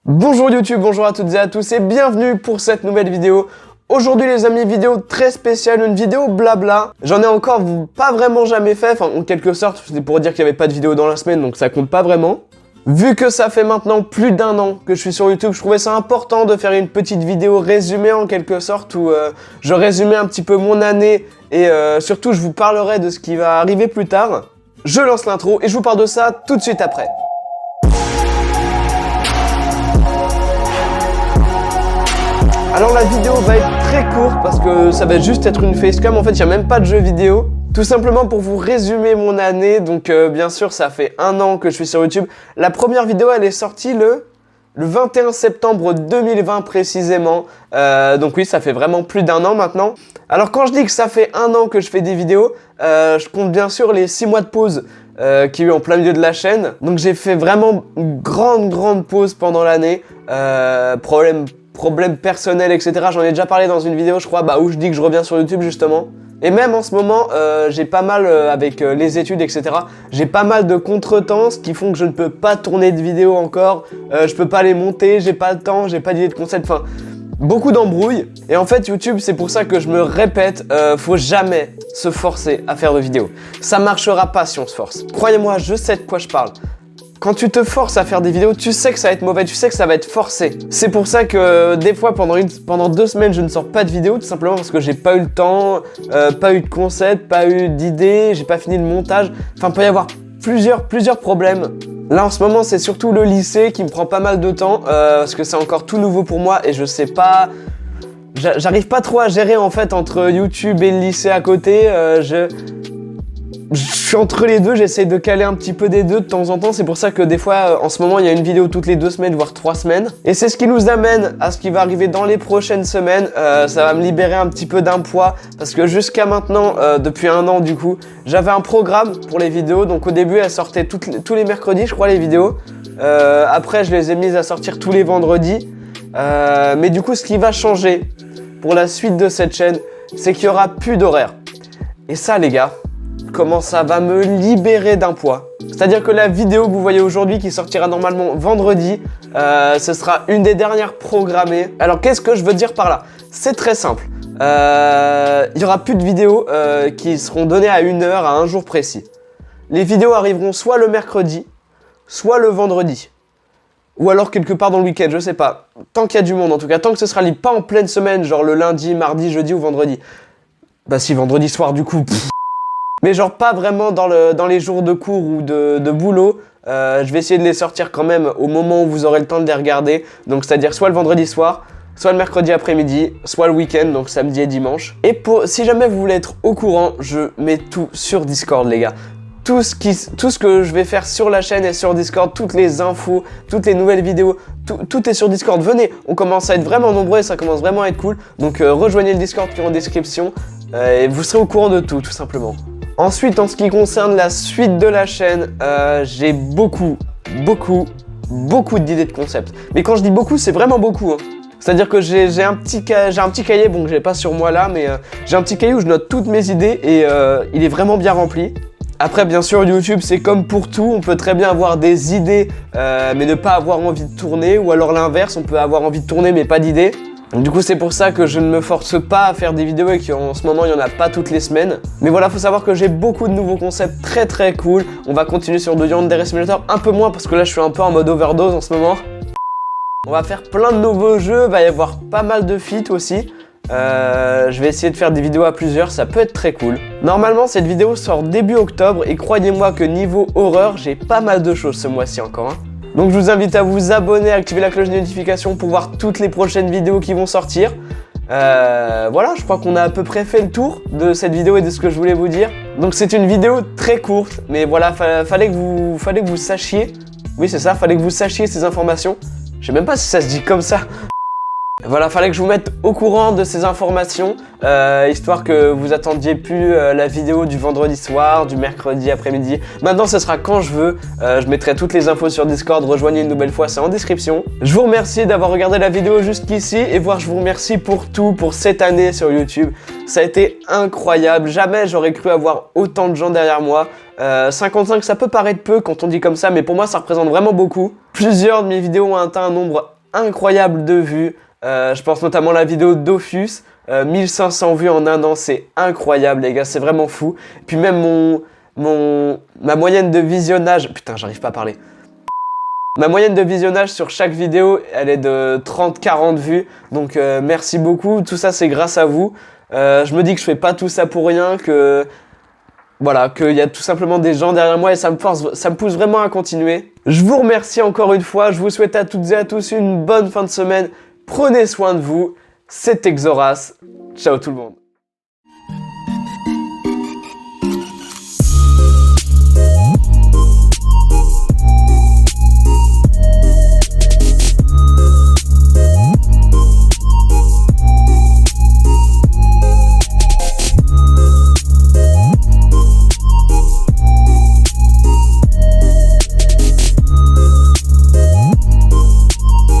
Bonjour YouTube, bonjour à toutes et à tous et bienvenue pour cette nouvelle vidéo. Aujourd'hui les amis, vidéo très spéciale, une vidéo blabla. J'en ai encore pas vraiment jamais fait, enfin en quelque sorte, c'est pour dire qu'il n'y avait pas de vidéo dans la semaine, donc ça compte pas vraiment. Vu que ça fait maintenant plus d'1 an que je suis sur YouTube, je trouvais ça important de faire une petite vidéo résumée en quelque sorte, où je résumais un petit peu mon année et surtout je vous parlerai de ce qui va arriver plus tard. Je lance l'intro et je vous parle de ça tout de suite après. Alors la vidéo va être très courte parce que ça va juste être une facecam, en fait il n'y a même pas de jeu vidéo. Tout simplement pour vous résumer mon année, donc bien sûr ça fait 1 an que je suis sur YouTube. La première vidéo elle est sortie le 21 septembre 2020 précisément, donc oui ça fait vraiment plus d'1 an maintenant. Alors quand je dis que ça fait 1 an que je fais des vidéos, je compte bien sûr les 6 mois de pause qu'il y a eu en plein milieu de la chaîne. Donc j'ai fait vraiment une grande pause pendant l'année, problèmes personnels, etc. J'en ai déjà parlé dans une vidéo, je crois, où je dis que je reviens sur YouTube, justement. Et même en ce moment, j'ai pas mal, avec les études, etc., j'ai pas mal de contretemps, ce qui font que je ne peux pas tourner de vidéos encore, je peux pas les monter, j'ai pas le temps, j'ai pas d'idée de concept, enfin, beaucoup d'embrouilles. Et en fait, YouTube, c'est pour ça que je me répète, faut jamais se forcer à faire de vidéos. Ça marchera pas si on se force. Croyez-moi, je sais de quoi je parle. Quand tu te forces à faire des vidéos, tu sais que ça va être mauvais, tu sais que ça va être forcé. C'est pour ça que des fois, pendant 2 semaines, je ne sors pas de vidéo, tout simplement parce que j'ai pas eu le temps, pas eu de concept, pas eu d'idée, j'ai pas fini le montage. Enfin, il peut y avoir plusieurs problèmes. Là, en ce moment, c'est surtout le lycée qui me prend pas mal de temps, parce que c'est encore tout nouveau pour moi et je sais pas... J'arrive pas trop à gérer, en fait, entre YouTube et le lycée à côté. Je suis entre les deux, j'essaie de caler un petit peu des deux de temps en temps. C'est pour ça que des fois, en ce moment, il y a une vidéo toutes les 2 semaines, voire 3 semaines. Et c'est ce qui nous amène à ce qui va arriver dans les prochaines semaines. Ça va me libérer un petit peu d'un poids. Parce que jusqu'à maintenant, depuis 1 an du coup, j'avais un programme pour les vidéos. Donc au début, elles sortaient tous les mercredis, je crois, les vidéos. Après, je les ai mises à sortir tous les vendredis. Mais du coup, ce qui va changer pour la suite de cette chaîne, c'est qu'il n'y aura plus d'horaire. Et ça, les gars... comment ça va me libérer d'un poids. C'est-à-dire que la vidéo que vous voyez aujourd'hui, qui sortira normalement vendredi, ce sera une des dernières programmées. Alors qu'est-ce que je veux dire par là? C'est très simple. Il n'y aura plus de vidéos qui seront données à 1 heure, à un jour précis. Les vidéos arriveront soit le mercredi, soit le vendredi. Ou alors quelque part dans le week-end, je sais pas. Tant qu'il y a du monde en tout cas, tant que ce sera libre, pas en pleine semaine, genre le lundi, mardi, jeudi ou vendredi. Bah si, vendredi soir du coup... Mais genre pas vraiment dans les jours de cours ou de boulot. Je vais essayer de les sortir quand même au moment où vous aurez le temps de les regarder. Donc c'est-à-dire soit le vendredi soir, soit le mercredi après-midi, soit le week-end, donc samedi et dimanche. Et si jamais vous voulez être au courant, je mets tout sur Discord les gars. Tout ce que je vais faire sur la chaîne est sur Discord, toutes les infos, toutes les nouvelles vidéos, tout est sur Discord. Venez, on commence à être vraiment nombreux et ça commence vraiment à être cool. Donc rejoignez le Discord qui est en description et vous serez au courant de tout simplement. Ensuite, en ce qui concerne la suite de la chaîne, j'ai beaucoup d'idées de concept. Mais quand je dis beaucoup, c'est vraiment beaucoup. Hein. C'est-à-dire que j'ai un petit cahier, bon que j'ai pas sur moi là, mais j'ai un petit cahier où je note toutes mes idées et il est vraiment bien rempli. Après, bien sûr, YouTube, c'est comme pour tout, on peut très bien avoir des idées, mais ne pas avoir envie de tourner, ou alors l'inverse, on peut avoir envie de tourner, mais pas d'idées. Du coup, c'est pour ça que je ne me force pas à faire des vidéos et qu'en ce moment, il n'y en a pas toutes les semaines. Mais voilà, faut savoir que j'ai beaucoup de nouveaux concepts très cool. On va continuer sur The Yandere Simulator, un peu moins parce que là, je suis un peu en mode overdose en ce moment. On va faire plein de nouveaux jeux, il va y avoir pas mal de feats aussi. Je vais essayer de faire des vidéos à plusieurs, ça peut être très cool. Normalement, cette vidéo sort début octobre et croyez-moi que niveau horreur, j'ai pas mal de choses ce mois-ci encore. Hein. Donc je vous invite à vous abonner, à activer la cloche de notification pour voir toutes les prochaines vidéos qui vont sortir. Voilà, je crois qu'on a à peu près fait le tour de cette vidéo et de ce que je voulais vous dire. Donc c'est une vidéo très courte, mais voilà, fallait que vous sachiez. Oui, c'est ça, fallait que vous sachiez ces informations. Je sais même pas si ça se dit comme ça. Voilà, fallait que je vous mette au courant de ces informations, histoire que vous attendiez plus la vidéo du vendredi soir, du mercredi après-midi. Maintenant, ce sera quand je veux. Je mettrai toutes les infos sur Discord. Rejoignez une nouvelle fois, c'est en description. Je vous remercie d'avoir regardé la vidéo jusqu'ici et je vous remercie pour tout, pour cette année sur YouTube. Ça a été incroyable. Jamais j'aurais cru avoir autant de gens derrière moi. 55, ça peut paraître peu quand on dit comme ça, mais pour moi, ça représente vraiment beaucoup. Plusieurs de mes vidéos ont atteint un nombre incroyables de vues. Je pense notamment à la vidéo Dofus, 1500 vues en un an, c'est incroyable les gars, c'est vraiment fou. Puis même ma moyenne de visionnage, putain j'arrive pas à parler. Ma moyenne de visionnage sur chaque vidéo, elle est de 30-40 vues, donc merci beaucoup, tout ça c'est grâce à vous. Je me dis que je fais pas tout ça pour rien, que voilà, qu'il y a tout simplement des gens derrière moi et ça me pousse vraiment à continuer. Je vous remercie encore une fois, je vous souhaite à toutes et à tous une bonne fin de semaine. Prenez soin de vous, c'était Xoras. Ciao tout le monde.